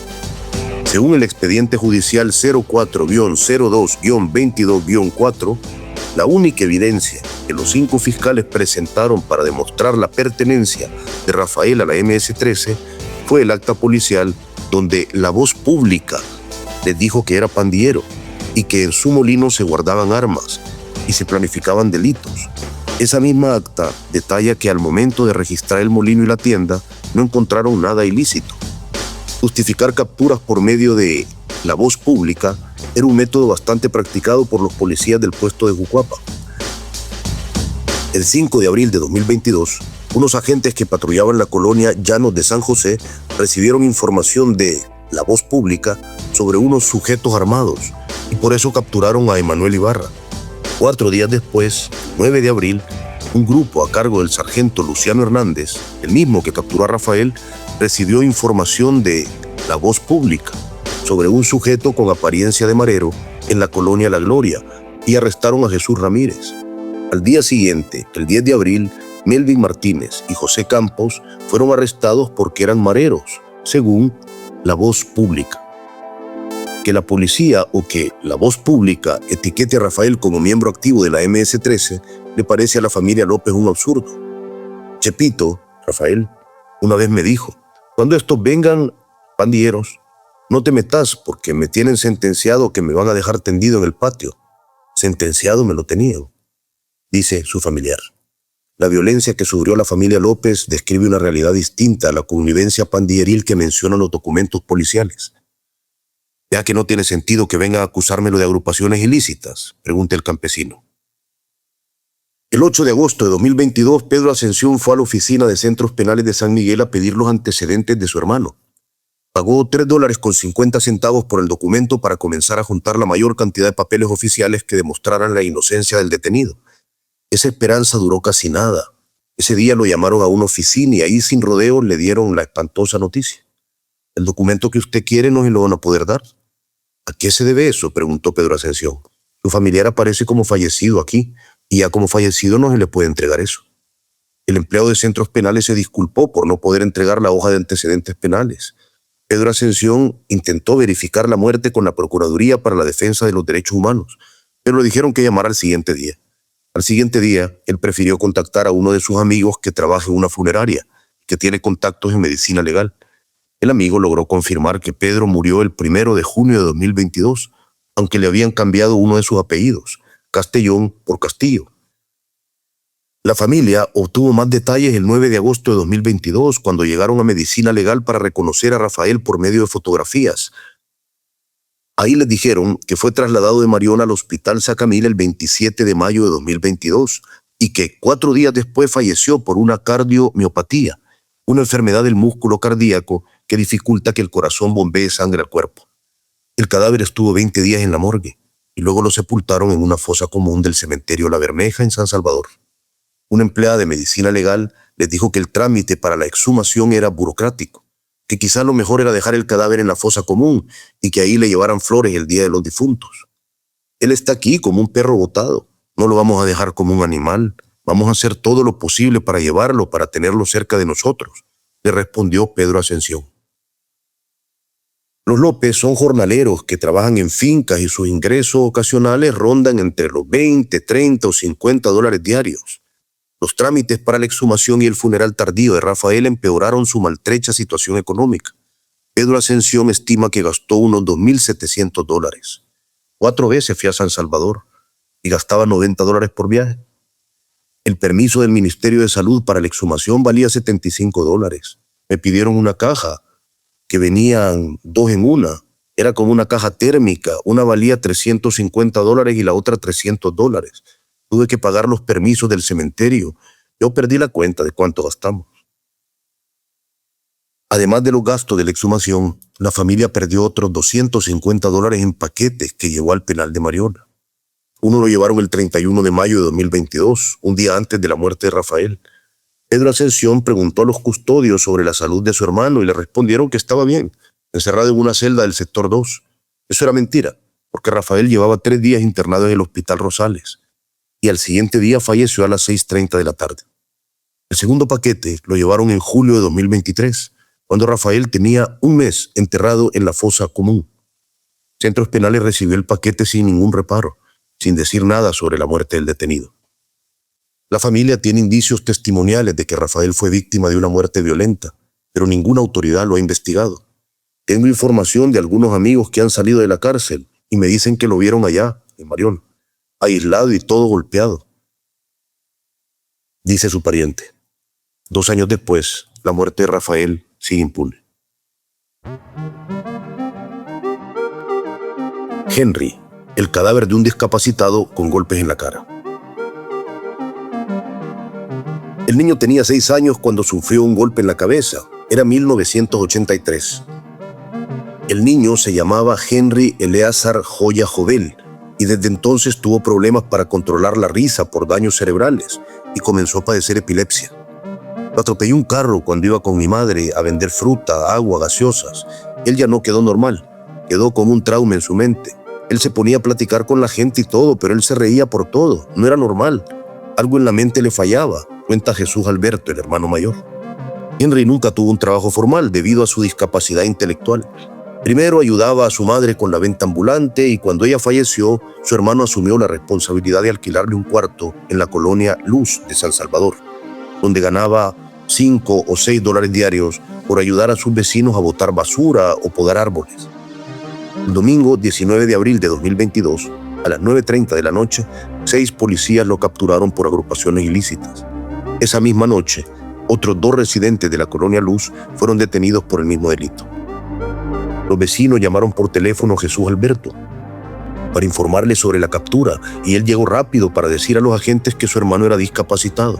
Según el expediente judicial 04-02-22-4, la única evidencia que los 5 fiscales presentaron para demostrar la pertenencia de Rafael a la MS-13 fue el acta policial donde la voz pública Les dijo que era pandillero y que en su molino se guardaban armas y se planificaban delitos. Esa misma acta detalla que al momento de registrar el molino y la tienda no encontraron nada ilícito. Justificar capturas por medio de la voz pública era un método bastante practicado por los policías del puesto de Jucuapa. El 5 de abril de 2022, unos agentes que patrullaban la colonia Llanos de San José recibieron información de la voz pública sobre unos sujetos armados y por eso capturaron a Emanuel Ibarra. 4 días después, 9 de abril, un grupo a cargo del sargento Luciano Hernández, el mismo que capturó a Rafael, recibió información de la voz pública sobre un sujeto con apariencia de marero en la colonia La Gloria y arrestaron a Jesús Ramírez. Al día siguiente, el 10 de abril, Melvin Martínez y José Campos fueron arrestados porque eran mareros, según la voz pública. Que la policía o que la voz pública etiquete a Rafael como miembro activo de la MS-13 le parece a la familia López un absurdo. Chepito, Rafael, una vez me dijo: cuando estos vengan pandilleros, no te metas porque me tienen sentenciado que me van a dejar tendido en el patio. Sentenciado me lo tenían, dice su familiar. La violencia que sufrió la familia López describe una realidad distinta a la convivencia pandilleril que mencionan los documentos policiales. ¿Ya que no tiene sentido que vengan a acusármelo de agrupaciones ilícitas?, pregunta el campesino. El 8 de agosto de 2022, Pedro Ascensión fue a la oficina de Centros Penales de San Miguel a pedir los antecedentes de su hermano. Pagó $3.50 por el documento para comenzar a juntar la mayor cantidad de papeles oficiales que demostraran la inocencia del detenido. Esa esperanza duró casi nada. Ese día lo llamaron a una oficina y ahí sin rodeos le dieron la espantosa noticia: el documento que usted quiere no se lo van a poder dar. ¿A qué se debe eso?, preguntó Pedro Ascensión. Su familiar aparece como fallecido aquí y ya como fallecido no se le puede entregar eso. El empleado de Centros Penales se disculpó por no poder entregar la hoja de antecedentes penales. Pedro Ascensión intentó verificar la muerte con la Procuraduría para la Defensa de los Derechos Humanos, pero le dijeron que llamara al siguiente día. Al siguiente día, él prefirió contactar a uno de sus amigos que trabaja en una funeraria, que tiene contactos en medicina legal. El amigo logró confirmar que Pedro murió el 1 de junio de 2022, aunque le habían cambiado uno de sus apellidos, Castellón por Castillo. La familia obtuvo más detalles el 9 de agosto de 2022, cuando llegaron a medicina legal para reconocer a Rafael por medio de fotografías. Ahí les dijeron que fue trasladado de Mariona al Hospital Sacamil el 27 de mayo de 2022 y que 4 días después falleció por una cardiomiopatía, una enfermedad del músculo cardíaco que dificulta que el corazón bombee sangre al cuerpo. El cadáver estuvo 20 días en la morgue y luego lo sepultaron en una fosa común del cementerio La Bermeja en San Salvador. Una empleada de medicina legal les dijo que el trámite para la exhumación era burocrático, que quizá lo mejor era dejar el cadáver en la fosa común y que ahí le llevaran flores el día de los difuntos. Él está aquí como un perro botado, no lo vamos a dejar como un animal, vamos a hacer todo lo posible para llevarlo, para tenerlo cerca de nosotros, le respondió Pedro Ascensión. Los López son jornaleros que trabajan en fincas y sus ingresos ocasionales rondan entre los 20, 30 o $50 diarios. Los trámites para la exhumación y el funeral tardío de Rafael empeoraron su maltrecha situación económica. Pedro Ascensión estima que gastó unos $2.700. 4 veces fui a San Salvador y gastaba $90 por viaje. El permiso del Ministerio de Salud para la exhumación valía $75. Me pidieron una caja que venían 2 en 1. Era como una caja térmica. Una valía $350 y la otra $300. Tuve que pagar los permisos del cementerio. Yo perdí la cuenta de cuánto gastamos. Además de los gastos de la exhumación, la familia perdió otros $250 en paquetes que llevó al penal de Mariona. Uno lo llevaron el 31 de mayo de 2022, un día antes de la muerte de Rafael. Pedro Ascensión preguntó a los custodios sobre la salud de su hermano y le respondieron que estaba bien, encerrado en una celda del sector 2. Eso era mentira, porque Rafael llevaba 3 días internado en el Hospital Rosales y al siguiente día falleció a las 6:30 de la tarde. El segundo paquete lo llevaron en julio de 2023, cuando Rafael tenía 1 mes enterrado en la fosa común. Centros Penales recibió el paquete sin ningún reparo, sin decir nada sobre la muerte del detenido. La familia tiene indicios testimoniales de que Rafael fue víctima de una muerte violenta, pero ninguna autoridad lo ha investigado. Tengo información de algunos amigos que han salido de la cárcel y me dicen que lo vieron allá, en Mariona, aislado y todo golpeado. Dice su pariente. 2 años después, la muerte de Rafael sigue impune. Henry, el cadáver de un discapacitado con golpes en la cara. El niño tenía 6 años cuando sufrió un golpe en la cabeza. Era 1983. El niño se llamaba Henry Eleazar Joya Jovel y desde entonces tuvo problemas para controlar la risa por daños cerebrales y comenzó a padecer epilepsia. Lo atropelló un carro cuando iba con mi madre a vender fruta, agua, gaseosas. Él ya no quedó normal, quedó con un trauma en su mente. Él se ponía a platicar con la gente y todo, pero él se reía por todo, no era normal. Algo en la mente le fallaba, cuenta Jesús Alberto, el hermano mayor. Henry nunca tuvo un trabajo formal debido a su discapacidad intelectual. Primero ayudaba a su madre con la venta ambulante y cuando ella falleció, su hermano asumió la responsabilidad de alquilarle un cuarto en la colonia Luz de San Salvador, donde ganaba $5 o $6 diarios por ayudar a sus vecinos a botar basura o podar árboles. El domingo 19 de abril de 2022, a las 9:30 de la noche, 6 policías lo capturaron por agrupaciones ilícitas. Esa misma noche, otros 2 residentes de la colonia Luz fueron detenidos por el mismo delito. Los vecinos llamaron por teléfono a Jesús Alberto para informarle sobre la captura y él llegó rápido para decir a los agentes que su hermano era discapacitado.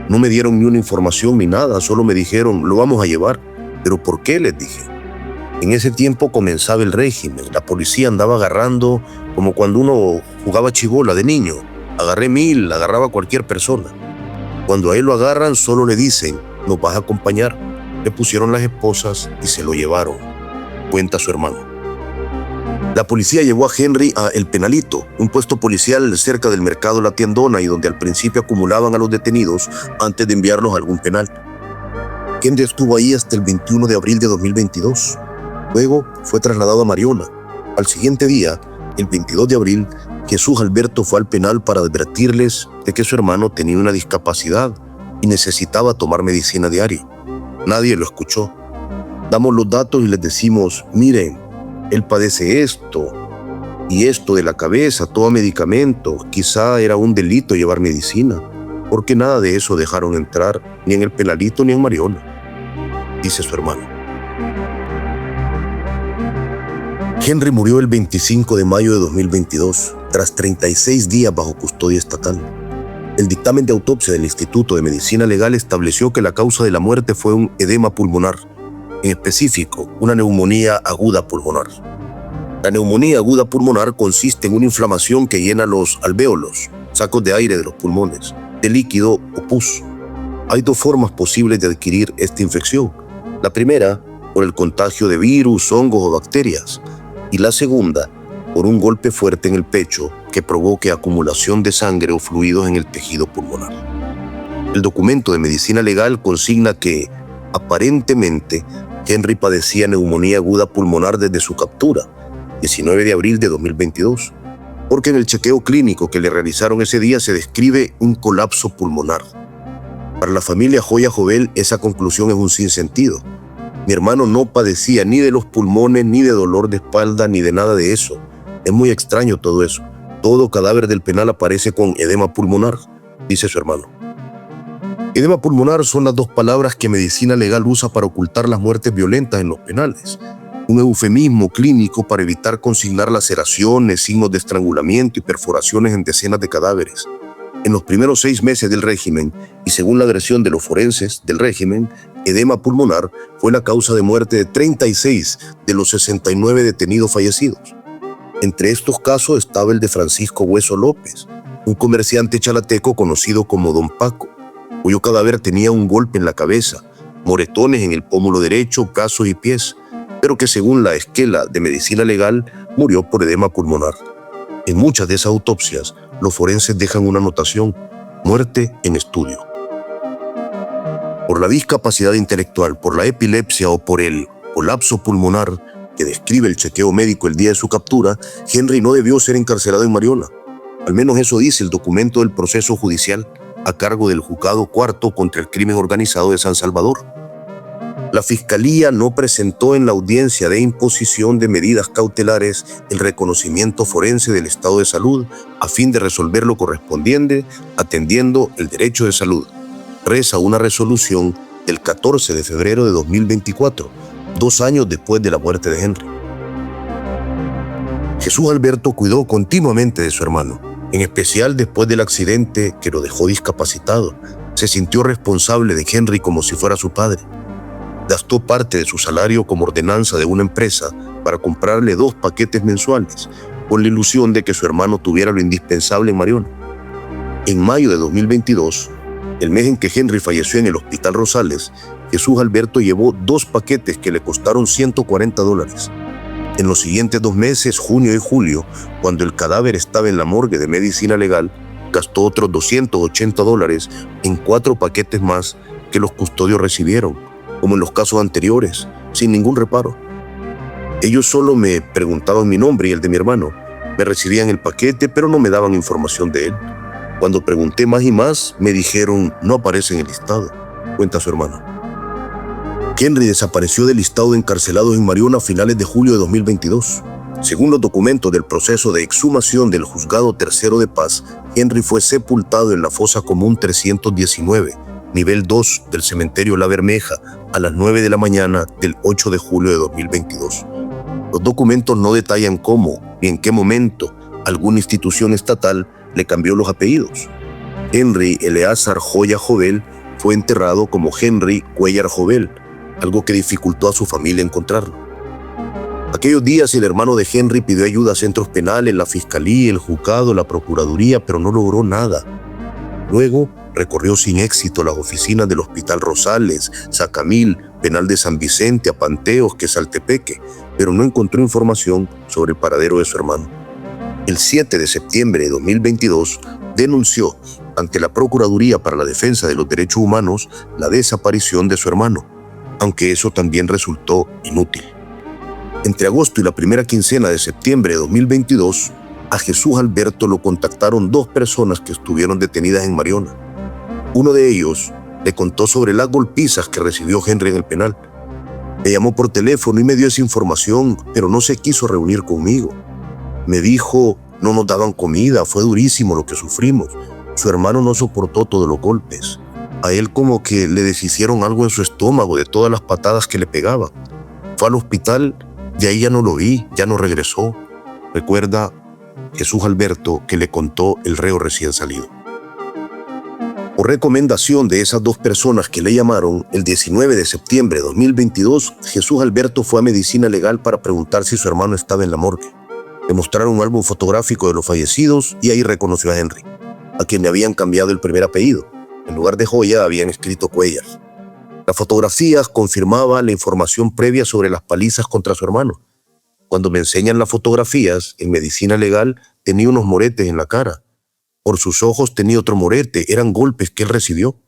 No me dieron ni una información ni nada, solo me dijeron, lo vamos a llevar. ¿Pero por qué?, les dije. En ese tiempo comenzaba el régimen, la policía andaba agarrando como cuando uno jugaba chibola de niño. Agarré 1000, agarraba a cualquier persona. Cuando a él lo agarran, solo le dicen, nos vas a acompañar. Le pusieron las esposas y se lo llevaron, cuenta su hermano. La policía llevó a Henry a El Penalito, un puesto policial cerca del mercado La Tiendona y donde al principio acumulaban a los detenidos antes de enviarlos a algún penal. Henry estuvo ahí hasta el 21 de abril de 2022. Luego fue trasladado a Mariona. Al siguiente día, el 22 de abril, Jesús Alberto fue al penal para advertirles de que su hermano tenía una discapacidad y necesitaba tomar medicina diaria. Nadie lo escuchó. Damos los datos y les decimos, miren, él padece esto y esto de la cabeza, toma medicamentos, quizá era un delito llevar medicina, porque nada de eso dejaron entrar ni en El Penalito ni en Mariona, dice su hermano. Henry murió el 25 de mayo de 2022, tras 36 días bajo custodia estatal. El dictamen de autopsia del Instituto de Medicina Legal estableció que la causa de la muerte fue un edema pulmonar, en específico, una neumonía aguda pulmonar. La neumonía aguda pulmonar consiste en una inflamación que llena los alvéolos, sacos de aire de los pulmones, de líquido o pus. Hay 2 formas posibles de adquirir esta infección. La primera, por el contagio de virus, hongos o bacterias, y la segunda, por un golpe fuerte en el pecho que provoque acumulación de sangre o fluidos en el tejido pulmonar. El documento de medicina legal consigna que, aparentemente, Henry padecía neumonía aguda pulmonar desde su captura, 19 de abril de 2022, porque en el chequeo clínico que le realizaron ese día se describe un colapso pulmonar. Para la familia Joya Jovel, esa conclusión es un sinsentido. Mi hermano no padecía ni de los pulmones, ni de dolor de espalda, ni de nada de eso. Es muy extraño todo eso. Todo cadáver del penal aparece con edema pulmonar, dice su hermano. Edema pulmonar son las 2 palabras que medicina legal usa para ocultar las muertes violentas en los penales. Un eufemismo clínico para evitar consignar laceraciones, signos de estrangulamiento y perforaciones en decenas de cadáveres. En los primeros 6 meses del régimen, y según la versión de los forenses del régimen, edema pulmonar fue la causa de muerte de 36 de los 69 detenidos fallecidos. Entre estos casos estaba el de Francisco Hueso López, un comerciante chalateco conocido como Don Paco, cuyo cadáver tenía un golpe en la cabeza, moretones en el pómulo derecho, brazos y pies, pero que según la esquela de medicina legal murió por edema pulmonar. En muchas de esas autopsias, los forenses dejan una anotación: muerte en estudio. Por la discapacidad intelectual, por la epilepsia o por el colapso pulmonar que describe el chequeo médico el día de su captura, Henry no debió ser encarcelado en Mariona. Al menos eso dice el documento del proceso judicial a cargo del Juzgado Cuarto contra el Crimen Organizado de San Salvador. La Fiscalía no presentó en la audiencia de imposición de medidas cautelares el reconocimiento forense del estado de salud a fin de resolver lo correspondiente atendiendo el derecho de salud. Reza una resolución del 14 de febrero de 2024, 2 años después de la muerte de Henry. Jesús Alberto cuidó continuamente de su hermano, en especial después del accidente que lo dejó discapacitado. Se sintió responsable de Henry como si fuera su padre. Gastó parte de su salario como ordenanza de una empresa para comprarle 2 paquetes mensuales, con la ilusión de que su hermano tuviera lo indispensable en Mariona. En mayo de 2022, el mes en que Henry falleció en el Hospital Rosales, Jesús Alberto llevó 2 paquetes que le costaron $140. En los siguientes 2 meses, junio y julio, cuando el cadáver estaba en la morgue de medicina legal, gastó otros $280 en 4 paquetes más que los custodios recibieron, como en los casos anteriores, sin ningún reparo. Ellos solo me preguntaban mi nombre y el de mi hermano. Me recibían el paquete, pero no me daban información de él. Cuando pregunté más y más, me dijeron, no aparece en el listado, cuenta su hermano. Henry desapareció del listado de encarcelados en Mariona a finales de julio de 2022. Según los documentos del proceso de exhumación del Juzgado Tercero de Paz, Henry fue sepultado en la fosa común 319, nivel 2 del cementerio La Bermeja, a las 9 de la mañana del 8 de julio de 2022. Los documentos no detallan cómo ni en qué momento alguna institución estatal le cambió los apellidos. Henry Eleazar Joya Jovel fue enterrado como Henry Cuellar Jovel, algo que dificultó a su familia encontrarlo. Aquellos días el hermano de Henry pidió ayuda a centros penales, la Fiscalía, el Juzgado, la Procuraduría, pero no logró nada. Luego recorrió sin éxito las oficinas del Hospital Rosales, Sacamil, Penal de San Vicente, Apanteos, Quesaltepeque, pero no encontró información sobre el paradero de su hermano. El 7 de septiembre de 2022 denunció ante la Procuraduría para la Defensa de los Derechos Humanos la desaparición de su hermano, aunque eso también resultó inútil. Entre agosto y la primera quincena de septiembre de 2022, a Jesús Alberto lo contactaron 2 personas que estuvieron detenidas en Mariona. Uno de ellos le contó sobre las golpizas que recibió Henry en el penal. Me llamó por teléfono y me dio esa información, pero no se quiso reunir conmigo. Me dijo, no nos daban comida, fue durísimo lo que sufrimos. Su hermano no soportó todos los golpes. A él como que le deshicieron algo en su estómago de todas las patadas que le pegaban. Fue al hospital, de ahí ya no lo vi, ya no regresó. Recuerda Jesús Alberto que le contó el reo recién salido. Por recomendación de esas 2 personas que le llamaron, el 19 de septiembre de 2022, Jesús Alberto fue a Medicina Legal para preguntar si su hermano estaba en la morgue. Le mostraron un álbum fotográfico de los fallecidos y ahí reconoció a Henry, a quien le habían cambiado el primer apellido. En lugar de Joya habían escrito Cuellar. Las fotografías confirmaban la información previa sobre las palizas contra su hermano. Cuando me enseñan las fotografías, en Medicina Legal tenía unos moretes en la cara. Por sus ojos tenía otro morete, eran golpes que él recibió.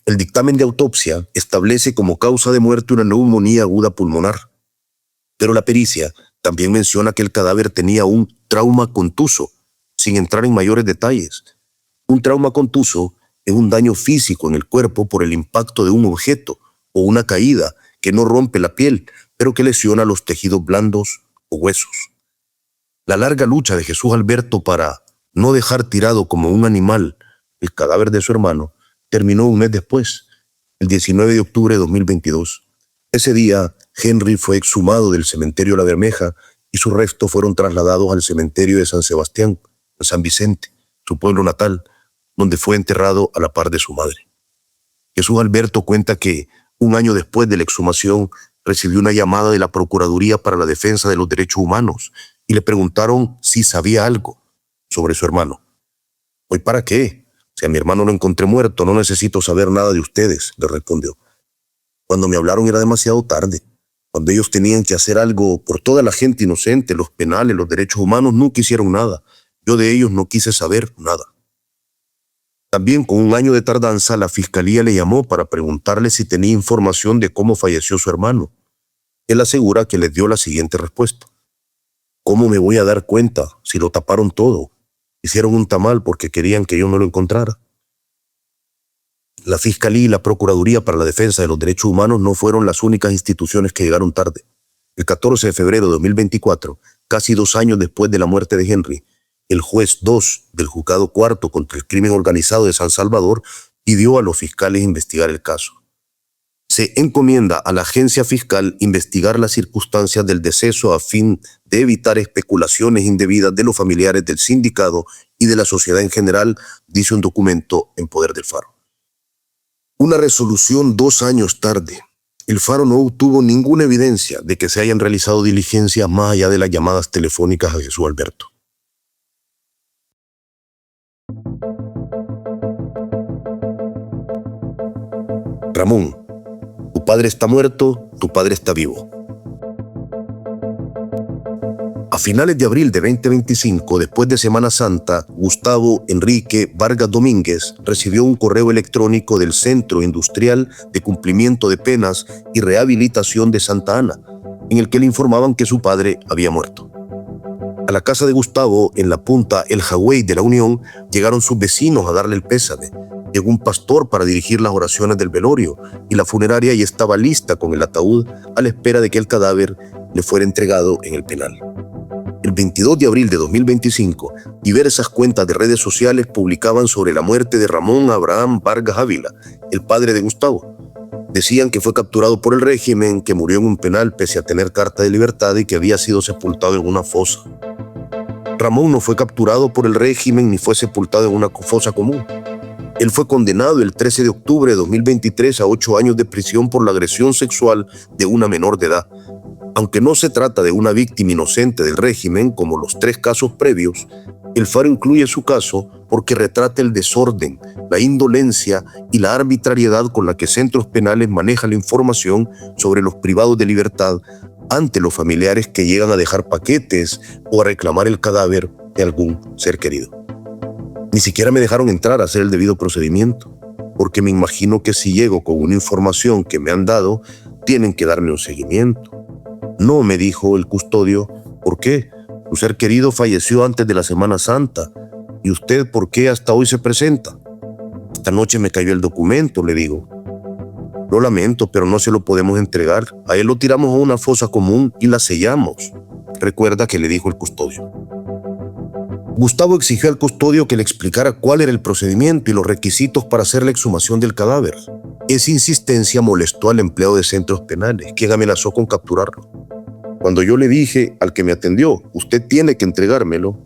El dictamen de autopsia establece como causa de muerte una neumonía aguda pulmonar. Pero la pericia también menciona que el cadáver tenía un trauma contuso, sin entrar en mayores detalles. Un trauma contuso es un daño físico en el cuerpo por el impacto de un objeto o una caída que no rompe la piel, pero que lesiona los tejidos blandos o huesos. La larga lucha de Jesús Alberto para no dejar tirado como un animal el cadáver de su hermano terminó un mes después, el 19 de octubre de 2022. Ese día, Henry fue exhumado del cementerio La Bermeja y sus restos fueron trasladados al cementerio de San Sebastián, en San Vicente, su pueblo natal, donde fue enterrado a la par de su madre. Jesús Alberto cuenta que, un año después de la exhumación, recibió una llamada de la Procuraduría para la Defensa de los Derechos Humanos y le preguntaron si sabía algo sobre su hermano. ¿Hoy para qué? Si a mi hermano lo encontré muerto, no necesito saber nada de ustedes, le respondió. Cuando me hablaron era demasiado tarde. Cuando ellos tenían que hacer algo por toda la gente inocente, los penales, los derechos humanos, nunca hicieron nada. Yo de ellos no quise saber nada. También con un año de tardanza, la Fiscalía le llamó para preguntarle si tenía información de cómo falleció su hermano. Él asegura que les dio la siguiente respuesta. ¿Cómo me voy a dar cuenta si lo taparon todo? Hicieron un tamal porque querían que yo no lo encontrara. la Fiscalía y la Procuraduría para la Defensa de los Derechos Humanos no fueron las únicas instituciones que llegaron tarde. El 14 de febrero de 2024, casi 2 años después de la muerte de Henry, el juez 2 del Juzgado Cuarto contra el Crimen Organizado de San Salvador pidió a los fiscales investigar el caso. Se encomienda a la agencia fiscal investigar las circunstancias del deceso a fin de evitar especulaciones indebidas de los familiares del sindicado y de la sociedad en general, dice un documento en poder del Faro. Una resolución 2 años tarde. El Faro no obtuvo ninguna evidencia de que se hayan realizado diligencias más allá de las llamadas telefónicas a Jesús Alberto. Ramón, tu padre está muerto, tu padre está vivo. A finales de abril de 2025, después de Semana Santa, Gustavo Enrique Vargas Domínguez recibió un correo electrónico del Centro Industrial de Cumplimiento de Penas y Rehabilitación de Santa Ana, en el que le informaban que su padre había muerto. A la casa de Gustavo, en la punta El Jagüey de la Unión, llegaron sus vecinos a darle el pésame. Llegó un pastor para dirigir las oraciones del velorio y la funeraria ya estaba lista con el ataúd a la espera de que el cadáver le fuera entregado en el penal. El 22 de abril de 2025, diversas cuentas de redes sociales publicaban sobre la muerte de Ramón Abraham Vargas Ávila, el padre de Gustavo. Decían que fue capturado por el régimen, que murió en un penal pese a tener carta de libertad y que había sido sepultado en una fosa. Ramón no fue capturado por el régimen ni fue sepultado en una fosa común. Él fue condenado el 13 de octubre de 2023 a 8 años de prisión por la agresión sexual de una menor de edad. Aunque no se trata de una víctima inocente del régimen, como los 3 casos previos, el Faro incluye su caso porque retrata el desorden, la indolencia y la arbitrariedad con la que centros penales manejan la información sobre los privados de libertad ante los familiares que llegan a dejar paquetes o a reclamar el cadáver de algún ser querido. Ni siquiera me dejaron entrar a hacer el debido procedimiento, porque me imagino que si llego con una información que me han dado, tienen que darme un seguimiento. No, me dijo el custodio. ¿Por qué? Su ser querido falleció antes de la Semana Santa. ¿Y usted por qué hasta hoy se presenta? Esta noche me cayó el documento, le digo. Lo lamento, pero no se lo podemos entregar. A él lo tiramos a una fosa común y la sellamos. Recuerda que le dijo el custodio. Gustavo exigió al custodio que le explicara cuál era el procedimiento y los requisitos para hacer la exhumación del cadáver. Esa insistencia molestó al empleado de centros penales, quien amenazó con capturarlo. Cuando yo le dije al que me atendió, usted tiene que entregármelo,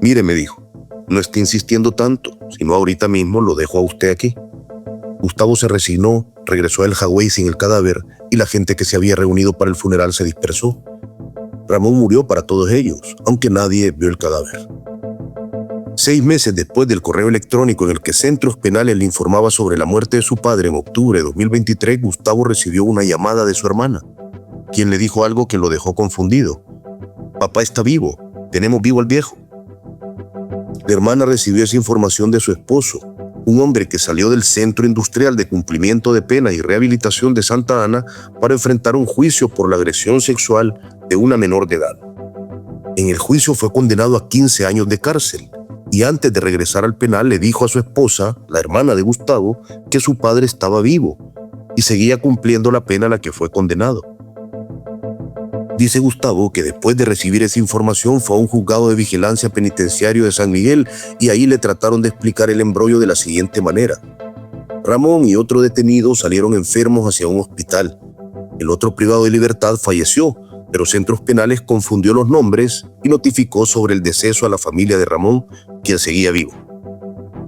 mire, me dijo, no esté insistiendo tanto, sino ahorita mismo lo dejo a usted aquí. Gustavo se resignó, regresó a El Jagüey sin el cadáver y la gente que se había reunido para el funeral se dispersó. Ramón murió para todos ellos, aunque nadie vio el cadáver. 6 meses después del correo electrónico en el que Centros Penales le informaba sobre la muerte de su padre en octubre de 2023, Gustavo recibió una llamada de su hermana, quien le dijo algo que lo dejó confundido. Papá está vivo, tenemos vivo al viejo. La hermana recibió esa información de su esposo, un hombre que salió del Centro Industrial de Cumplimiento de Pena y Rehabilitación de Santa Ana para enfrentar un juicio por la agresión sexual de una menor de edad. En el juicio fue condenado a 15 años de cárcel y antes de regresar al penal le dijo a su esposa, la hermana de Gustavo, que su padre estaba vivo y seguía cumpliendo la pena a la que fue condenado. Dice Gustavo que después de recibir esa información fue a un juzgado de vigilancia penitenciario de San Miguel y ahí le trataron de explicar el embrollo de la siguiente manera. Ramón y otro detenido salieron enfermos hacia un hospital. El otro privado de libertad falleció, pero Centros Penales confundió los nombres y notificó sobre el deceso a la familia de Ramón, quien seguía vivo.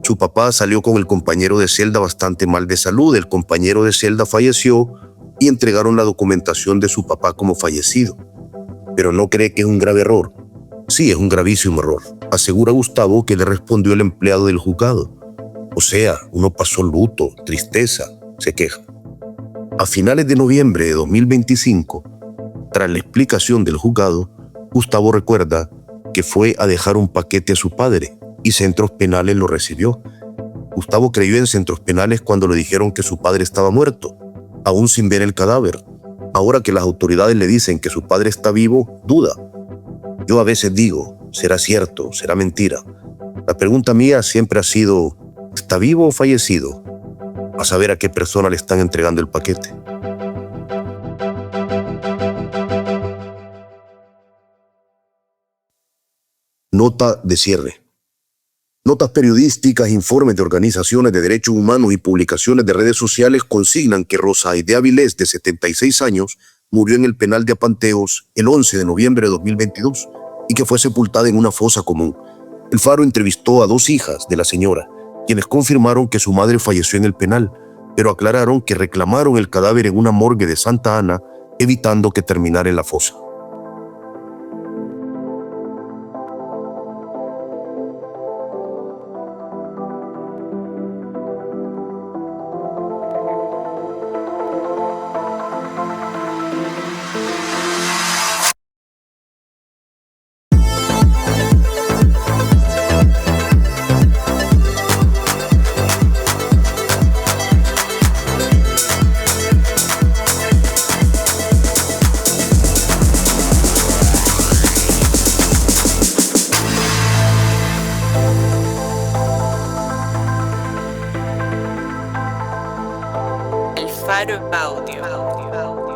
Su papá salió con el compañero de celda bastante mal de salud, el compañero de celda falleció y entregaron la documentación de su papá como fallecido. Pero no cree que es un grave error. Sí, es un gravísimo error, asegura Gustavo, que le respondió el empleado del juzgado. O sea, uno pasó luto, tristeza, se queja. A finales de noviembre de 2025, tras la explicación del juzgado, Gustavo recuerda que fue a dejar un paquete a su padre y Centros Penales lo recibió. Gustavo creyó en Centros Penales cuando le dijeron que su padre estaba muerto, aún sin ver el cadáver. Ahora que las autoridades le dicen que su padre está vivo, duda. Yo a veces digo, ¿será cierto? ¿Será mentira? La pregunta mía siempre ha sido, ¿está vivo o fallecido? a saber a qué persona le están entregando el paquete. Nota de cierre. Notas periodísticas, informes de organizaciones de derechos humanos y publicaciones de redes sociales consignan que Rosa Aide Avilés, de 76 años, murió en el penal de Apanteos el 11 de noviembre de 2022 y que fue sepultada en una fosa común. El Faro entrevistó a 2 hijas de la señora, quienes confirmaron que su madre falleció en el penal, pero aclararon que reclamaron el cadáver en una morgue de Santa Ana, evitando que terminara en la fosa. El Faro Audio.